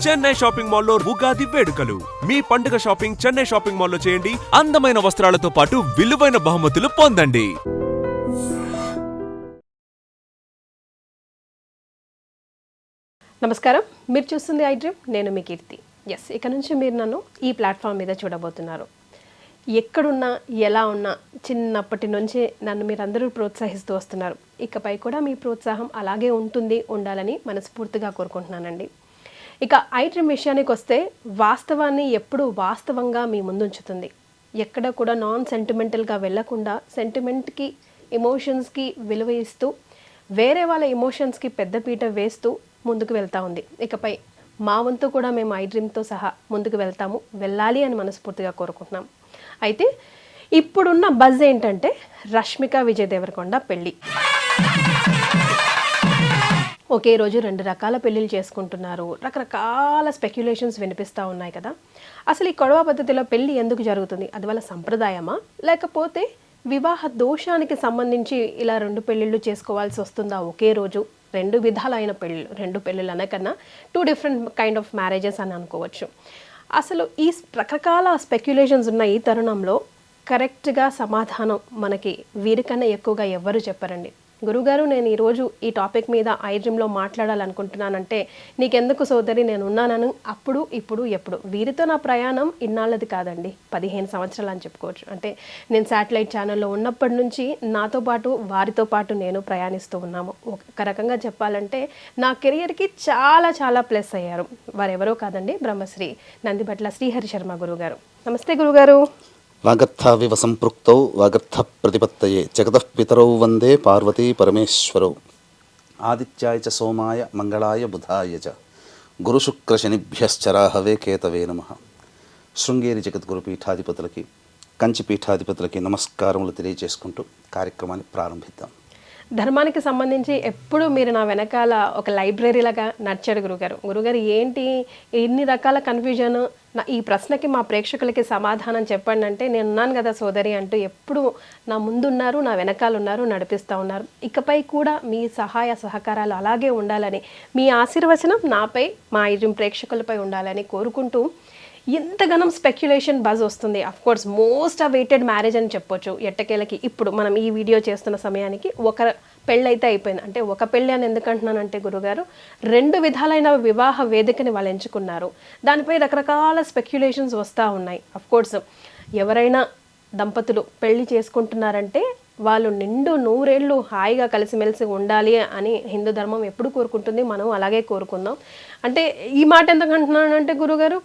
Chennai shopping మాల్లో ఉగాది వేడుకలు. మీ పండుగ షాపింగ్ చెన్నై షాపింగ్ మాల్లో చేయండి. అందమైన వస్త్రాలతో పాటు విలువైన బహుమతులు పొందండి. నమస్కారం, మీరు చూస్తుంది ఐ డ్రీమ్. నేను మీ కీర్తి. ఇక నుంచి మీరు నన్ను ఈ ప్లాట్ఫామ్ మీద చూడబోతున్నారు. ఎక్కడున్నా ఎలా ఉన్నా చిన్నప్పటి నుంచి నన్ను మీరందరూ ప్రోత్సహిస్తూ వస్తున్నారు. ఇకపై కూడా మీ ప్రోత్సాహం అలాగే ఉండాలని మనస్ఫూర్తిగా కోరుకుంటున్నానండి. ఇక ఐ డ్రీమ్ విషయానికి వస్తే వాస్తవాన్ని ఎప్పుడూ వాస్తవంగా మీ ముందుంచుతుంది. ఎక్కడ కూడా నాన్ సెంటిమెంటల్గా వెళ్లకుండా సెంటిమెంట్కి, ఎమోషన్స్కి విలువ ఇస్తూ వేరే వాళ్ళ ఎమోషన్స్కి పెద్దపీట వేస్తూ ముందుకు వెళ్తూ ఉంది. ఇకపై మా వంతు కూడా మేము ఐ డ్రీమ్తో సహా ముందుకు వెళ్ళాలి అని మనస్ఫూర్తిగా కోరుకుంటున్నాం. అయితే ఇప్పుడున్న బజ్ ఏంటంటే రష్మిక విజయ్ దేవరకొండ పెళ్ళి. ఒకే రోజు 2 రకాల పెళ్ళిళ్ళు చేసుకుంటున్నారు. రకరకాల స్పెక్యులేషన్స్ వినిపిస్తూ ఉన్నాయి కదా. అసలు ఈ కొడవ పద్ధతిలో పెళ్ళి ఎందుకు జరుగుతుంది? అది వాళ్ళ సంప్రదాయమా, లేకపోతే వివాహ దోషానికి సంబంధించి ఇలా 2 పెళ్ళిళ్ళు చేసుకోవాల్సి వస్తుందా ఒకే రోజు? 2 విధాలైన పెళ్ళిళ్ళు, 2 పెళ్ళిళ్ళు అనకన్నా 2 డిఫరెంట్ కైండ్ ఆఫ్ మ్యారేజెస్ అని అనుకోవచ్చు. అసలు ఈ రకరకాల స్పెక్యులేషన్స్ ఉన్న ఈ తరుణంలో కరెక్ట్గా సమాధానం మనకి వీరికన్నా ఎక్కువగా ఎవ్వరూ చెప్పరండి. గురుగారు, నేను ఈరోజు ఈ టాపిక్ మీద ఐ డ్రీమ్లో మాట్లాడాలనుకుంటున్నానంటే నీకెందుకు సోదరి, నేను ఉన్నానని అప్పుడు ఇప్పుడు ఎప్పుడు. వీరితో నా ప్రయాణం ఇన్నాళ్ళది కాదండి, 15 సంవత్సరాలు అని చెప్పుకోవచ్చు. అంటే నేను శాటిలైట్ ఛానల్లో ఉన్నప్పటి నుంచి నాతో పాటు వారితో పాటు నేను ప్రయాణిస్తూ ఉన్నాము. ఒక రకంగా చెప్పాలంటే నా కెరియర్కి చాలా చాలా ప్లస్ అయ్యారు. వారెవరో కాదండి, బ్రహ్మశ్రీ నందిబట్ల శ్రీహరి శర్మ గురుగారు. నమస్తే గురుగారు. వాగర్థావివ సంపృక్తౌ వాగర్థ ప్రతిపత్తయే జగతః పితరౌ వందే పార్వతీ పరమేశ్వరౌ ఆదిత్యాయ చ సోమాయ మంగళాయ బుధాయ చ గురుశుక్రశనిభ్యశ్చరాహవే కేతవే నమః. శృంగేరి జగద్గురు పీఠాధిపతులకి, కంచి పీఠాధిపతులకి నమస్కారములు తెలియజేసుకుంటూ కార్యక్రమాన్ని ప్రారంభిద్దాం. ధర్మానికి సంబంధించి ఎప్పుడు మీరు నా వెనకాల ఒక లైబ్రరీలాగా నడిచాడు గురుగారు. ఏంటి ఇన్ని రకాల కన్ఫ్యూజన్? ఈ ప్రశ్నకి మా ప్రేక్షకులకి సమాధానం చెప్పండి అంటే నేను ఉన్నాను కదా సోదరి అంటూ ఎప్పుడు నా ముందున్నారు, నా వెనకాల ఉన్నారు, నడిపిస్తూ ఉన్నారు. ఇకపై కూడా మీ సహాయ సహకారాలు అలాగే ఉండాలని, మీ ఆశీర్వచనం నాపై, మా ఐ డ్రీమ్ ప్రేక్షకులపై ఉండాలని కోరుకుంటూ ఎంతగానో స్పెక్యులేషన్ బజ్ వస్తుంది. Of course most awaited marriage అని చెప్పొచ్చు ఎట్టకేలకి. ఇప్పుడు మనం ఈ వీడియో చేస్తున్న సమయానికి ఒక పెళ్ళి అయితే అయిపోయింది. అంటే ఒక పెళ్ళి అని ఎందుకంటున్నానంటే గురుగారు, 2 విధాలైన వివాహ వేదికని వాళ్ళు ఎంచుకున్నారు. దానిపై రకరకాల స్పెక్యులేషన్స్ వస్తూ ఉన్నాయి. అఫ్ కోర్స్ ఎవరైనా దంపతులు పెళ్లి చేసుకుంటున్నారంటే వాళ్ళు నిండు 100 ఏళ్ళు హాయిగా కలిసిమెలిసి ఉండాలి అని హిందూ ధర్మం ఎప్పుడు కోరుకుంటుంది. మనం అలాగే కోరుకుందాం. అంటే ఈ మాట ఎందుకంటున్నానంటే గురుగారు,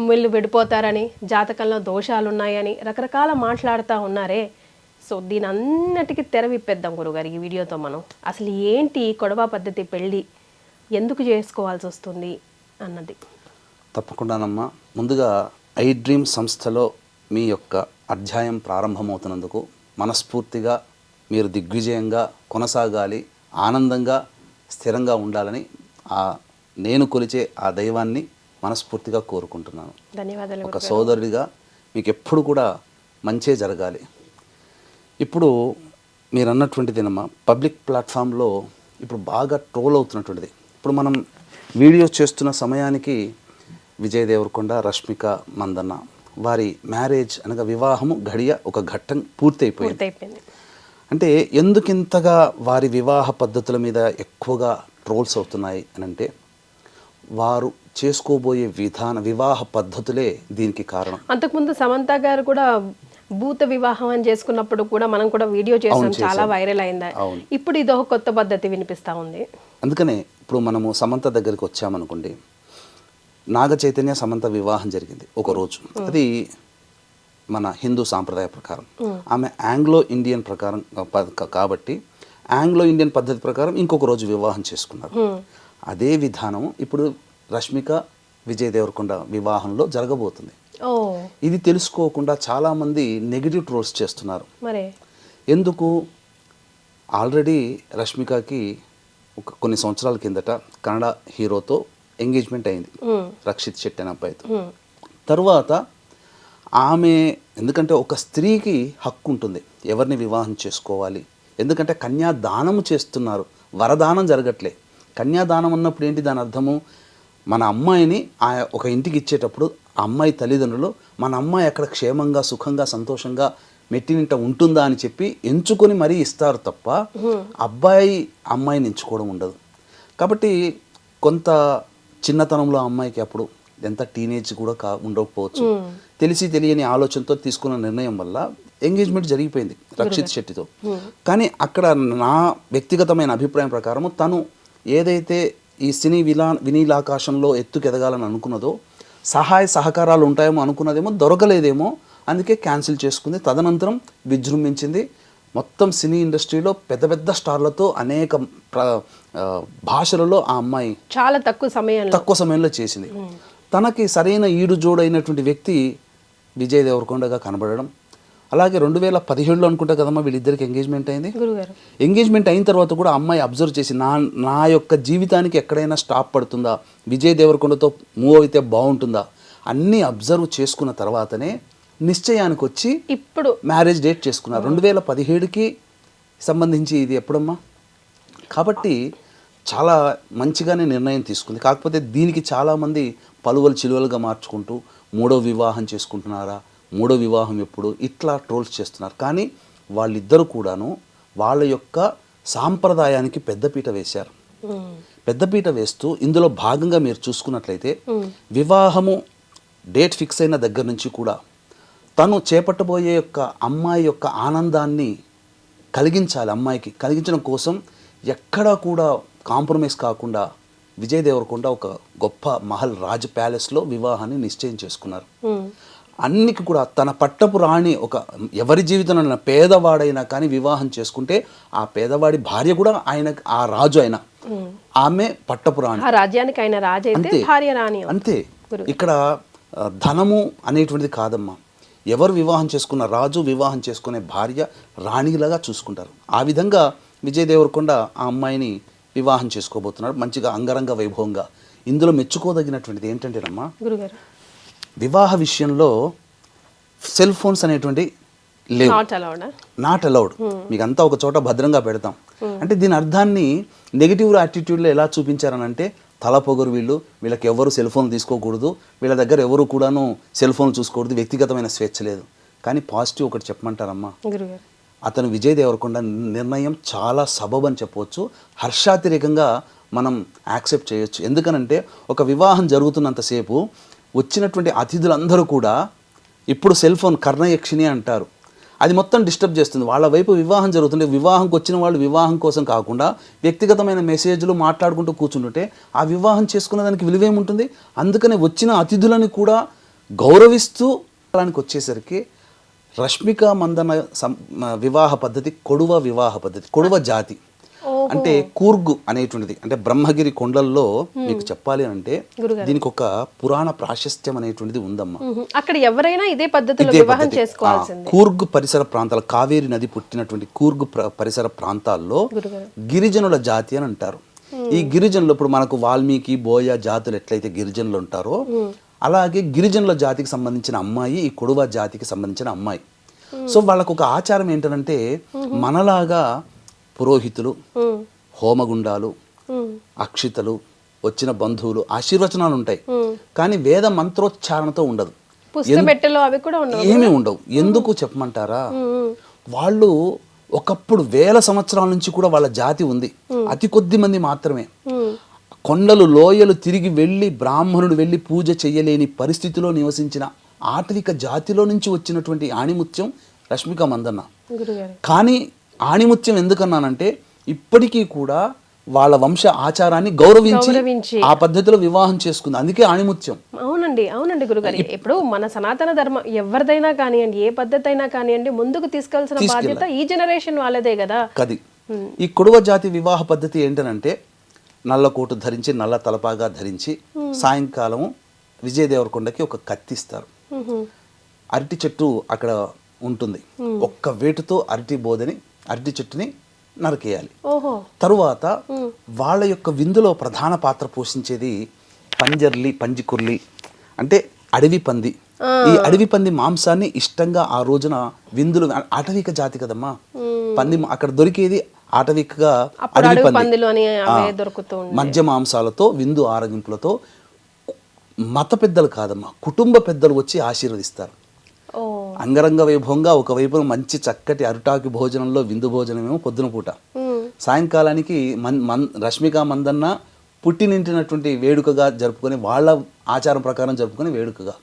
వీళ్ళు విడిపోతారని, జాతకంలో దోషాలు ఉన్నాయని రకరకాల మాట్లాడుతూ ఉన్నారే. సో దీని అన్నిటికీ తెర విప్పేద్దాం గురుగారు ఈ వీడియోతో. మనం అసలు ఏంటి కొడవ పద్ధతి పెళ్ళి, ఎందుకు చేసుకోవాల్సి వస్తుంది అన్నది. తప్పకుండానమ్మా. ముందుగా ఐ డ్రీమ్ సంస్థలో మీ యొక్క అధ్యాయం ప్రారంభమవుతున్నందుకు మనస్ఫూర్తిగా మీరు దిగ్విజయంగా కొనసాగాలి, ఆనందంగా స్థిరంగా ఉండాలని నేను కొలిచే ఆ దైవాన్ని మనస్ఫూర్తిగా కోరుకుంటున్నాను. ధన్యవాదాలు. ఒక సోదరుడిగా మీకు ఎప్పుడు కూడా మంచే జరగాలి. ఇప్పుడు మీరు అన్నటువంటిదేనమ్మా, పబ్లిక్ ప్లాట్ఫామ్లో ఇప్పుడు బాగా ట్రోల్ అవుతున్నటువంటిది. ఇప్పుడు మనం వీడియో చేస్తున్న సమయానికి విజయ్ దేవరకొండ, రష్మిక మందన్న వారి మ్యారేజ్ అనగా వివాహము ఒక ఘట్టం పూర్తయిపోయింది. అంటే ఎందుకింతగా వారి వివాహ పద్ధతుల మీద ఎక్కువగా ట్రోల్స్ అవుతున్నాయి అని అంటే, వారు చేసుకోబోయే వివాహ పద్ధతులే దీనికి కారణం. అంతకుముందు సమంత గారు కూడా భూత వివాహం అని చేసుకున్నప్పుడు కూడా మనం కూడా వీడియో చేసాం, చాలా వైరల్ అయింది. ఇప్పుడు ఇదో కొత్త పద్ధతి వినిపిస్తా ఉంది. అందుకనే ఇప్పుడు మనము సమంత దగ్గరికి వచ్చామనుకోండి, నాగ చైతన్య సమంత వివాహం జరిగింది ఒక రోజు. అది మన హిందూ సాంప్రదాయ ప్రకారం. ఆమె ఆంగ్లో ఇండియన్ ప్రకారం కాబట్టి ఆంగ్లో ఇండియన్ పద్ధతి ప్రకారం ఇంకొక రోజు వివాహం చేసుకున్నారు. అదే విధానం ఇప్పుడు రష్మిక విజయ్ దేవరకొండ వివాహంలో జరగబోతుంది. ఇది తెలుసుకోకుండా చాలామంది నెగిటివ్ ట్రోల్స్ చేస్తున్నారు. ఎందుకు? ఆల్రెడీ రష్మికకి కొన్ని సంవత్సరాల కిందట కన్నడ హీరోతో ఎంగేజ్మెంట్ అయింది, రక్షిత్ శెట్టి అనే అబ్బాయితో. తర్వాత ఆమె, ఎందుకంటే ఒక స్త్రీకి హక్కు ఉంటుంది ఎవరిని వివాహం చేసుకోవాలి. ఎందుకంటే కన్యాదానం చేస్తున్నారు, వరదానం జరగట్లే. కన్యాదానం అన్నప్పుడు ఏంటి దాని అర్థము? మన అమ్మాయిని ఒక ఇంటికి ఇచ్చేటప్పుడు ఆ అమ్మాయి తల్లిదండ్రులు మన అమ్మాయి అక్కడ క్షేమంగా సుఖంగా సంతోషంగా మెట్టినింట ఉంటుందా అని చెప్పి ఎంచుకొని మరీ ఇస్తారు తప్ప అబ్బాయి అమ్మాయిని ఎంచుకోవడం ఉండదు. కాబట్టి కొంత చిన్నతనంలో అమ్మాయికి అప్పుడు ఎంత టీనేజ్ కూడా ఉండకపోవచ్చు, తెలిసి తెలియని ఆలోచనతో తీసుకున్న నిర్ణయం వల్ల ఎంగేజ్మెంట్ జరిగిపోయింది రక్షిత్ శెట్టితో. కానీ అక్కడ నా వ్యక్తిగతమైన అభిప్రాయం ప్రకారం తను ఏదైతే ఈ సినీ వినీలాకాశంలో ఎత్తుకెదగాలని అనుకున్నదో, సహాయ సహకారాలు ఉంటాయేమో అనుకున్నదేమో దొరకలేదేమో, అందుకే క్యాన్సిల్ చేసుకుంది. తదనంతరం విజృంభించింది. మొత్తం సినీ ఇండస్ట్రీలో పెద్ద పెద్ద స్టార్లతో అనేక భాషలలో ఆ అమ్మాయి చాలా తక్కువ సమయంలో చేసింది. తనకి సరైన ఈడు జోడైనటువంటి వ్యక్తి విజయ్ దేవరకొండగా కనబడడం. అలాగే 2017లో అనుకుంటా కదమ్మా వీళ్ళిద్దరికి ఎంగేజ్మెంట్ అయింది. ఎంగేజ్మెంట్ అయిన తర్వాత కూడా అమ్మాయి అబ్జర్వ్ చేసి నా యొక్క జీవితానికి ఎక్కడైనా స్టాప్ పడుతుందా, విజయ్ దేవరకొండతో మూవ్ అయితే బాగుంటుందా అన్నీ అబ్జర్వ్ చేసుకున్న తర్వాతనే నిశ్చయానికి వచ్చి ఇప్పుడు మ్యారేజ్ డేట్ చేసుకున్నారు. 2017కి సంబంధించి ఇది ఎప్పుడమ్మా. కాబట్టి చాలా మంచిగానే నిర్ణయం తీసుకుంది. కాకపోతే దీనికి చాలామంది పలువలు చిలువలుగా మార్చుకుంటూ మూడో వివాహం చేసుకుంటున్నారా, మూడో వివాహం ఎప్పుడు, ఇట్లా ట్రోల్స్ చేస్తున్నారు. కానీ వాళ్ళిద్దరూ కూడాను వాళ్ళ యొక్క సాంప్రదాయానికి పెద్దపీట వేశారు. పెద్దపీట వేస్తూ ఇందులో భాగంగా మీరు చూసుకున్నట్లయితే వివాహము డేట్ ఫిక్స్ అయిన దగ్గర నుంచి కూడా తను చేపట్టబోయే యొక్క అమ్మాయి యొక్క ఆనందాన్ని కలిగించాలి, అమ్మాయికి కలిగించడం కోసం ఎక్కడా కూడా కాంప్రమైజ్ కాకుండా విజయ్ దేవరకొండ ఒక గొప్ప మహల్ రాజ్ ప్యాలెస్లో వివాహాన్ని నిశ్చయం చేసుకున్నారు. అన్నికి కూడా తన పట్టపు రాణి ఒక ఎవరి జీవితంలో పేదవాడైనా కానీ వివాహం చేసుకుంటే ఆ పేదవాడి భార్య కూడా ఆయన ఆ రాజు అయినా ఆమె పట్టపు రాణి, రాజ్యానికి ఆయన రాజు అయితే భార్య రాణి అంతే. ఇక్కడ ధనము అనేటువంటిది కాదమ్మా. ఎవరు వివాహం చేసుకున్న రాజు వివాహం చేసుకునే భార్య రాణిలాగా చూసుకుంటారు. ఆ విధంగా విజయ్ దేవరకొండ ఆ అమ్మాయిని వివాహం చేసుకోబోతున్నాడు మంచిగా అంగరంగ వైభవంగా. ఇందులో మెచ్చుకోదగినటువంటిది ఏంటంటేనమ్మా, వివాహ విషయంలో సెల్ ఫోన్స్ అనేటువంటి లేవు, నాట్ అలౌడ్. మీకు అంతా ఒక చోట భద్రంగా పెడతాం అంటే దీని అర్థాన్ని నెగిటివ్ యాటిట్యూడ్లో ఎలా చూపించారనంటే తల పొగరు, వీళ్ళకి ఎవరు సెల్ ఫోన్ తీసుకోకూడదు, వీళ్ళ దగ్గర ఎవరు కూడాను సెల్ ఫోన్ చూసుకోకూడదు, వ్యక్తిగతమైన స్వేచ్ఛ లేదు. కానీ పాజిటివ్ ఒకటి చెప్పమంటారమ్మా, అతను విజయ్ దేవరకొండ నిర్ణయం చాలా సబబ్ అని చెప్పవచ్చు, హర్షాతిరేకంగా మనం యాక్సెప్ట్ చేయొచ్చు. ఎందుకనంటే ఒక వివాహం జరుగుతున్నంతసేపు వచ్చినటువంటి అతిథులందరూ కూడా ఇప్పుడు సెల్ ఫోన్ కర్ణయక్షిణి అంటారు, అది మొత్తం డిస్టర్బ్ చేస్తుంది. వాళ్ళ వైపు వివాహం జరుగుతుంటే వివాహంకి వచ్చిన వాళ్ళు వివాహం కోసం కాకుండా వ్యక్తిగతమైన మెసేజ్లు మాట్లాడుకుంటూ కూర్చుంటుంటే ఆ వివాహం చేసుకున్న దానికి విలువేముంటుంది. అందుకనే వచ్చిన అతిథులను కూడా గౌరవిస్తూ వచ్చేసరికి రష్మిక మందన వివాహ పద్ధతి కొడువ వివాహ పద్ధతి, కొడువ జాతి అంటే కూర్గు అనేటువంటిది. అంటే బ్రహ్మగిరి కొండల్లో మీకు చెప్పాలి అంటే దీనికి ఒక పురాణ ప్రాశస్త్యం అనేటువంటిది ఉందమ్మా. అక్కడ ఎవరైనా ఇదే పద్ధతిలో వివాహం చేసుకోవాల్సిందే. కూర్గ్ పరిసర ప్రాంతాలు, కావేరి నది పుట్టినటువంటి కూర్గ్ పరిసర ప్రాంతాల్లో గిరిజనుల జాతి అని అంటారు. ఈ గిరిజనులు ఇప్పుడు మనకు వాల్మీకి బోయ జాతులు ఎట్లయితే గిరిజనులు ఉంటారో అలాగే గిరిజనుల జాతికి సంబంధించిన అమ్మాయి ఈ కొడువ జాతికి సంబంధించిన అమ్మాయి. సో వాళ్ళకు ఒక ఆచారం ఏంటంటే మనలాగా పురోహితులు, హోమగుండాలు, అక్షితలు, వచ్చిన బంధువులు ఆశీర్వచనాలు ఉంటాయి, కానీ వేద మంత్రోచ్చారణతో ఉండదు, ఏమీ ఉండవు. ఎందుకు చెప్పమంటారా, వాళ్ళు ఒకప్పుడు వేల సంవత్సరాల నుంచి కూడా వాళ్ళ జాతి ఉంది, అతి కొద్ది మంది మాత్రమే. కొండలు లోయలు తిరిగి వెళ్ళి బ్రాహ్మణుడు వెళ్ళి పూజ చేయలేని పరిస్థితిలో నివసించిన ఆటవిక జాతిలో నుంచి వచ్చినటువంటి ఆణిముత్యం రష్మిక మందన్న. కానీ ఆణిముత్యం ఎందుకన్నానంటే ఇప్పటికీ కూడా వాళ్ళ వంశ ఆచారాన్ని గౌరవించి ఆ పద్ధతిలో వివాహం చేసుకుంది, అందుకే ఆణిముత్యం. అవునండి గురుగారు. ఇప్పుడు మన సనాతన ధర్మం ఎవరిదైనా కానివ్వండి, ఏ పద్ధతి అయినా కానివ్వండి, ముందుకు తీసుకెళ్లాల్సిన బాధ్యత ఈ జనరేషన్ వాళ్ళదే కదా. కది ఈ కొడువ జాతి వివాహ పద్ధతి ఏంటనంటే నల్ల కోటు ధరించి నల్ల తలపాగా ధరించి సాయంకాలం విజయ్ దేవరకొండకి ఒక కత్తి ఇస్తారు. అరటి చెట్టు అక్కడ ఉంటుంది, ఒక్క వేటుతో అరటి చెట్టుని నరికేయాలి. తరువాత వాళ్ళ యొక్క విందులో ప్రధాన పాత్ర పోషించేది పంజికుర్లి అంటే అడవి పంది. ఈ అడవి పంది మాంసాన్ని ఇష్టంగా ఆ రోజున విందులు, అటవిక జాతి కదమ్మా పంది, అక్కడ దొరికేది ఆటవికగా అడవి పంది, మధ్య మాంసాలతో విందు ఆరగింపులతో మత పెద్దలు కాదమ్మా, కుటుంబ పెద్దలు వచ్చి ఆశీర్వదిస్తారు. ఓ అంగరంగ వైభవంగా ఒకవైపున మంచి చక్కటి అరుటాకి భోజనంలో విందు భోజనమేమో పొద్దున పూట, సాయంకాలానికి రష్మిక మందన్న పుట్టినింటినటువంటి వేడుకగా జరుపుకొని వాళ్ళ ఆచారం ప్రకారం జరుపుకొని వేడుకగా.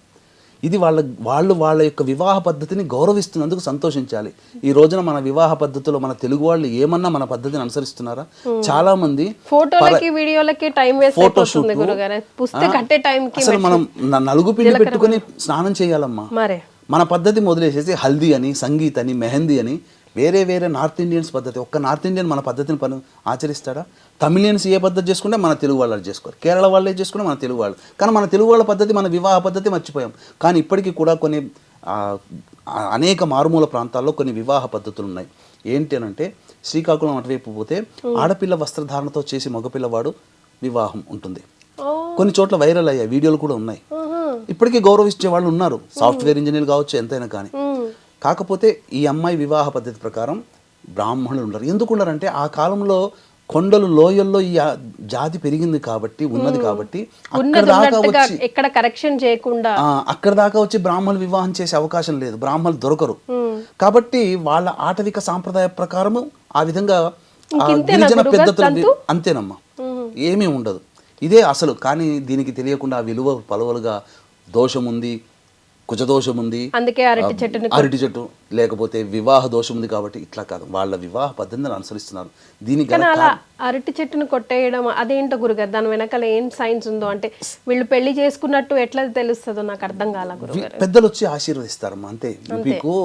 ఇది వాళ్ళ యొక్క వివాహ పద్ధతిని గౌరవిస్తున్నందుకు సంతోషించాలి. ఈ రోజున మన వివాహ పద్ధతిలో మన తెలుగు వాళ్ళు ఏమన్నా మన పద్ధతిని అనుసరిస్తున్నారా? చాలా మంది ఫోటోలకి వీడియోలకి టైం వేస్ట్ అయిపోతుంది గురుగారు. పుస్తకం కట్టే టైంకి అసలు మనం నలుగు పిండి పెట్టుకుని స్నానం చేయాలమ్మా. మరే మన పద్ధతి మొదలేసేసి హల్దీ అని, సంగీత్ అని, మెహందీ అని, వేరే నార్త్ ఇండియన్స్ పద్ధతి. ఒక్క నార్త్ ఇండియన్ మన పద్ధతిని ఆచరిస్తాడా? తమిళియన్స్ ఏ పద్ధతి చేసుకుంటే మన తెలుగు వాళ్ళు చేసుకోరు, కేరళ వాళ్ళే చేసుకుంటే మన తెలుగు వాళ్ళు. కానీ మన తెలుగు వాళ్ళ పద్ధతి, మన వివాహ పద్ధతి మర్చిపోయాం. కానీ ఇప్పటికీ కూడా కొన్ని అనేక మారుమూల ప్రాంతాల్లో కొన్ని వివాహ పద్ధతులు ఉన్నాయి. ఏంటి అని అంటే, శ్రీకాకుళం అటువైపు పోతే ఆడపిల్ల వస్త్రధారణతో చేసి మగపిల్లవాడు వివాహం ఉంటుంది. కొన్ని చోట్ల వైరల్ అయ్యాయి, వీడియోలు కూడా ఉన్నాయి. ఇప్పటికీ గౌరవించే వాళ్ళు ఉన్నారు, సాఫ్ట్వేర్ ఇంజనీర్ కావచ్చు, ఎంతైనా కానీ. కాకపోతే ఈ అమ్మాయి వివాహ పద్ధతి ప్రకారం బ్రాహ్మణులు ఉండరు. ఎందుకు ఉండరంటే, ఆ కాలంలో కొండలు లోయల్లో ఈ జాతి పెరిగింది కాబట్టి, ఉన్నది కాబట్టి అక్కడ దాకా వచ్చి ఎక్కడ కరెక్షన్ చేయకుండా అక్కడ దాకా వచ్చి బ్రాహ్మణులు వివాహం చేసే అవకాశం లేదు, బ్రాహ్మణులు దొరకరు. కాబట్టి వాళ్ళ ఆటవిక సాంప్రదాయ ప్రకారము ఆ విధంగా గిరిజన పెద్దలు అంతేనమ్మా, ఏమీ ఉండదు. ఇదే అసలు. కానీ దీనికి తెలియకుండా విలువ పలువలుగా దోషం ఉంది, కుజదోషం ఉంది, అందుకే అరటి చెట్టు, లేకపోతే వివాహ దోషం ఉంది కాబట్టి ఇట్లా కాదు, వాళ్ళ వివాహ పద్ధతిని అనుసరిస్తున్నారు. దీనికి అలా అరటి చెట్టును కొట్టేయడం అదేంటో గురుగారు, దాని వెనకాల ఏం సైన్స్ ఉందో, అంటే వీళ్ళు పెళ్లి చేసుకున్నట్టు ఎట్లా తెలుస్తుందో నాకు అర్థం కాల గురుగారు. పెద్దలు వచ్చి ఆశీర్వదిస్తారమ్మా, అంతే. మీకు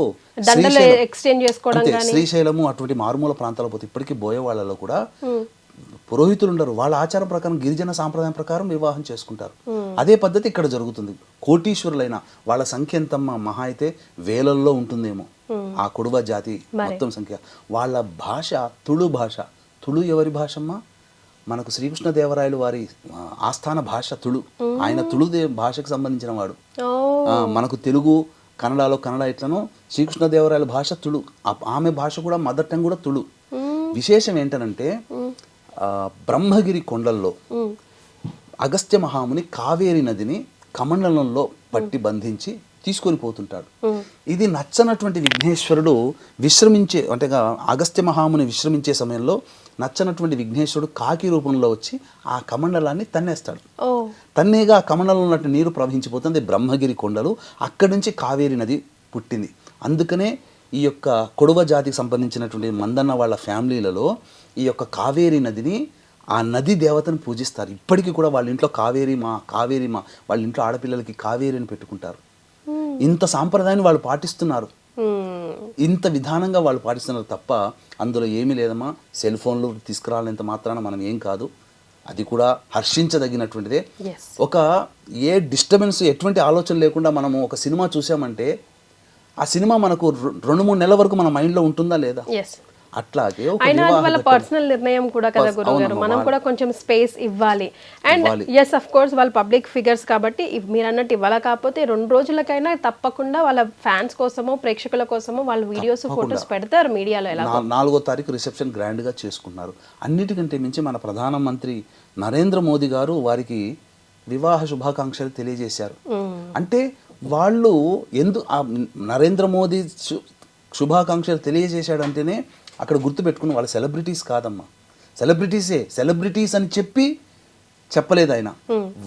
దండలు ఎక్స్చేంజ్ చేసుకోవడం కానీ, శ్రీశైలము అటువంటి మారుమూల ప్రాంతాల పోతే ఇప్పటికీ బోయే వాళ్ళలో కూడా పురోహితులు ఉండరు. వాళ్ళ ఆచారం ప్రకారం, గిరిజన సాంప్రదాయం ప్రకారం వివాహం చేసుకుంటారు. అదే పద్ధతి ఇక్కడ జరుగుతుంది. కోటీశ్వరులైన వాళ్ళ సంఖ్య ఎంతమ్మా, మహా అయితే వేలల్లో ఉంటుందేమో ఆ కొడువ జాతి మొత్తం సంఖ్య. వాళ్ళ భాష తుళు భాష. తుళు ఎవరి భాషమ్మా? మనకు శ్రీకృష్ణదేవరాయలు వారి ఆస్థాన భాష తుళు. ఆయన తుళు భాషకు సంబంధించిన వాడు. మనకు తెలుగు, కన్నడలో కన్నడ ఎట్లనో శ్రీకృష్ణదేవరాయల భాష తుళు. ఆమె భాష కూడా మదర్ టంగ్ కూడా తుళు. విశేషం ఏంటనంటే, బ్రహ్మగిరి కొండల్లో అగస్త్య మహాముని కావేరి నదిని కమండలంలో పట్టి బంధించి తీసుకొని పోతుంటాడు. ఇది నచ్చనటువంటి విఘ్నేశ్వరుడు విశ్రమించే, అంటే అగస్త్య మహాముని విశ్రమించే సమయంలో నచ్చనటువంటి విఘ్నేశ్వరుడు కాకి రూపంలో వచ్చి ఆ కమండలాన్ని తన్నేస్తాడు. తన్నేగా ఆ కమండలంలో ఉన్నట్టు నీరు ప్రవహించిపోతుంది. బ్రహ్మగిరి కొండలు, అక్కడి నుంచి కావేరి నది పుట్టింది. అందుకనే ఈ యొక్క కొడవ జాతికి సంబంధించినటువంటి మందన్న వాళ్ళ ఫ్యామిలీలలో ఈ యొక్క కావేరి నదిని, ఆ నది దేవతను పూజిస్తారు. ఇప్పటికీ కూడా వాళ్ళ ఇంట్లో కావేరి మా వాళ్ళ ఇంట్లో ఆడపిల్లలకి కావేరిని పెట్టుకుంటారు. ఇంత సాంప్రదాయాన్ని వాళ్ళు పాటిస్తున్నారు, ఇంత విధానంగా వాళ్ళు పాటిస్తున్నారు తప్ప అందులో ఏమీ లేదమ్మా. సెల్ ఫోన్లు తీసుకురాలేంత మాత్రాన మనం ఏం కాదు, అది కూడా హర్షించదగినటువంటిదే. ఒక ఏ డిస్టర్బెన్స్, ఎటువంటి ఆలోచన లేకుండా మనము ఒక సినిమా చూసామంటే ఆ సినిమా మనకు 2-3 నెలల వరకు మన మైండ్లో ఉంటుందా లేదా? అట్లాగే వాళ్ళ పర్సనల్ నిర్ణయం కూడా కదా గురుగారు, మనం కూడా కొంచెం స్పేస్ ఇవ్వాలి. అండ్ ఎస్ అఫ్ కోర్స్ వాళ్ళు పబ్లిక్ ఫిగర్స్ కాబట్టి మీరు అన్నట్టు ఇవ్వాలి. కాకపోతే 2 రోజులకైనా తప్పకుండా వాళ్ళ ఫ్యాన్స్ కోసమో ప్రేక్షకుల కోసమో వాళ్ళు వీడియోస్, ఫొటోస్ పెడతారు మీడియాలో. ఎలా 4వ తారీఖు రిసెప్షన్ గ్రాండ్గా చేసుకున్నారు. అన్నిటికంటే మించి మన ప్రధానమంత్రి నరేంద్ర మోదీ గారు వారికి వివాహ శుభాకాంక్షలు తెలియజేశారు. అంటే వాళ్ళు నరేంద్ర మోదీ శుభాకాంక్షలు తెలియజేశాడంటేనే అక్కడ గుర్తుపెట్టుకుని వాళ్ళ సెలబ్రిటీస్ కాదమ్మా, సెలబ్రిటీస్ అని చెప్పలేదు ఆయన.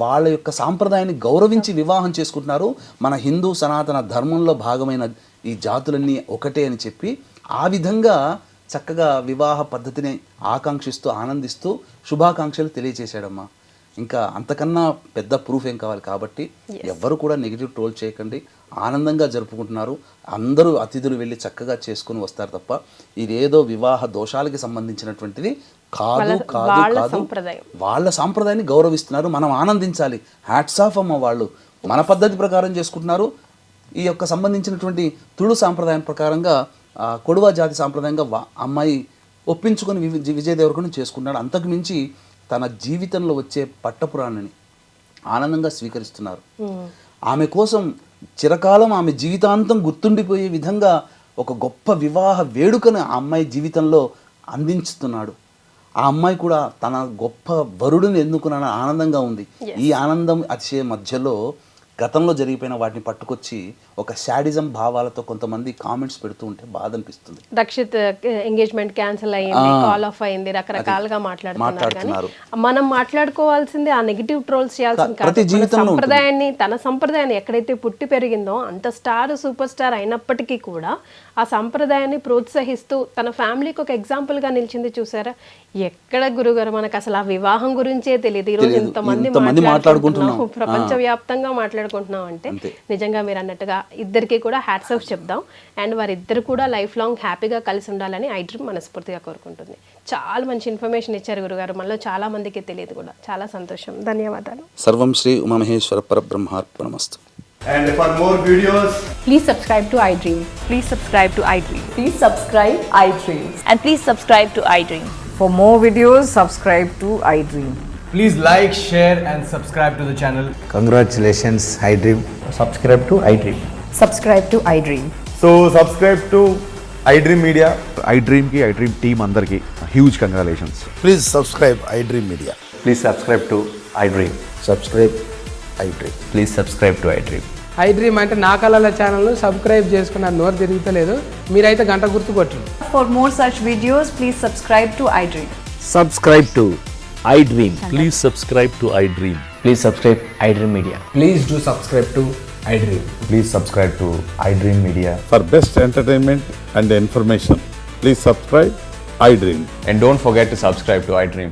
వాళ్ళ యొక్క సాంప్రదాయాన్ని గౌరవించి వివాహం చేసుకుంటున్నారు. మన హిందూ సనాతన ధర్మంలో భాగమైన ఈ జాతులన్నీ ఒకటే అని చెప్పి ఆ విధంగా చక్కగా వివాహ పద్ధతిని ఆకాంక్షిస్తూ ఆనందిస్తూ శుభాకాంక్షలు తెలియజేశాడమ్మా. ఇంకా అంతకన్నా పెద్ద ప్రూఫ్ ఏం కావాలి? కాబట్టి ఎవ్వరు కూడా నెగిటివ్ ట్రోల్ చేయకండి, ఆనందంగా జరుపుకుంటున్నారు. అందరూ అతిథులు వెళ్ళి చక్కగా చేసుకుని వస్తారు తప్ప ఇదేదో వివాహ దోషాలకి సంబంధించినటువంటిది కాదు. వాళ్ళ సాంప్రదాయాన్ని గౌరవిస్తున్నారు, మనం ఆనందించాలి. హ్యాట్స్ ఆఫ్ అమ్మ, వాళ్ళు మన పద్ధతి ప్రకారం చేసుకుంటున్నారు. ఈ యొక్క సంబంధించినటువంటి తుళు సాంప్రదాయం ప్రకారంగా, కొడువ జాతి సాంప్రదాయంగా అమ్మాయి ఒప్పించుకొని విజయ్ దేవరకొండ చేసుకున్నాడు. అంతకు మించి తన జీవితంలో వచ్చే పట్టపురాణిని ఆనందంగా స్వీకరిస్తున్నారు. ఆమె కోసం చిరకాలం, ఆమె జీవితాంతం గుర్తుండిపోయే విధంగా ఒక గొప్ప వివాహ వేడుకను ఆ అమ్మాయి జీవితంలో అందించుతున్నాడు. ఆ అమ్మాయి కూడా తన గొప్ప వరుడిని ఎన్నుకున్న ఆనందంగా ఉంది. ఈ ఆనందం అతిశయ మధ్యలో గతంలో జరిగిపోయిన వాటిని పట్టుకొచ్చి ఒక శాడిజం భావాలతో కొంతమంది కామెంట్స్ పెడుతూ ఉంటే బాధ అనిపిస్తుంది. రక్షిత్ ఎంగేజ్మెంట్ క్యాన్సిల్ అయ్యింది, కాల్ ఆఫ్ అయింది, రకరకాలుగా మాట్లాడుతున్నారు. కానీ మనం మాట్లాడుకోవాల్సింది ఆ నెగిటివ్ ట్రోల్స్ చేయాల్సింది కాదు. సంప్రదాయాన్ని, తన సంప్రదాయాన్ని ఎక్కడైతే పుట్టి పెరిగిందో అంత స్టార్ సూపర్ స్టార్ అయినప్పటికీ కూడా ఆ సంప్రదాయాన్ని ప్రోత్సహిస్తూ తన ఫ్యామిలీకి ఒక ఎగ్జాంపుల్ గా నిలిచింది. చూసారా, ఎక్కడ గురుగారు మనకు అసలు ఆ వివాహం గురించే తెలియదు. ఈ రోజు ఇంతమంది మాట్లాడుకుంటున్నాం, ప్రపంచవ్యాప్తంగా మాట్లాడుకుంటున్నాం అంటే నిజంగా మీరు అన్నట్టుగా ఇద్దరికి కూడా హ్యాట్స్ ఆఫ్ చెప్దాం. అండ్ వారిద్దరు కూడా లైఫ్ లాంగ్ హ్యాపీగా కలిసి ఉండాలని ఐ డ్రీమ్ మనస్ఫూర్తిగా కోరుకుంటుంది. చాలా మంచి ఇన్ఫర్మేషన్ ఇచ్చారు గురుగారు, మనలో చాలా మందికి తెలియదు కూడా. చాలా సంతోషం, ధన్యవాదాలు. సర్వం Shri Umamaheshwara పరబ్రహ్మార్పణమస్తు. And for more videos, Please subscribe to iDream. Please subscribe to iDream. Please subscribe iDream. And please subscribe to iDream. For more videos, subscribe to iDream. please like, share and subscribe to the channel. Congratulations, iDream. Subscribe to iDream. Subscribe to iDream. So subscribe to iDream Media. iDream ki iDream team andarki huge congratulations. Please subscribe iDream Media. Please subscribe to iDream. Subscribe iDream. Please subscribe to iDream. iDream అంటే నా కళల channel subscribe చేసుకున్న నోరు తిరుగుతలేదు, మీరైతే గంట గుర్తు కొట్టండి. For more such videos, please subscribe to iDream. Subscribe to iDream. Please subscribe to iDream. Please subscribe iDream Media. Please do subscribe to iDream. Please subscribe to iDream Media. For best entertainment and information, please subscribe iDream. And don't forget to subscribe to iDream.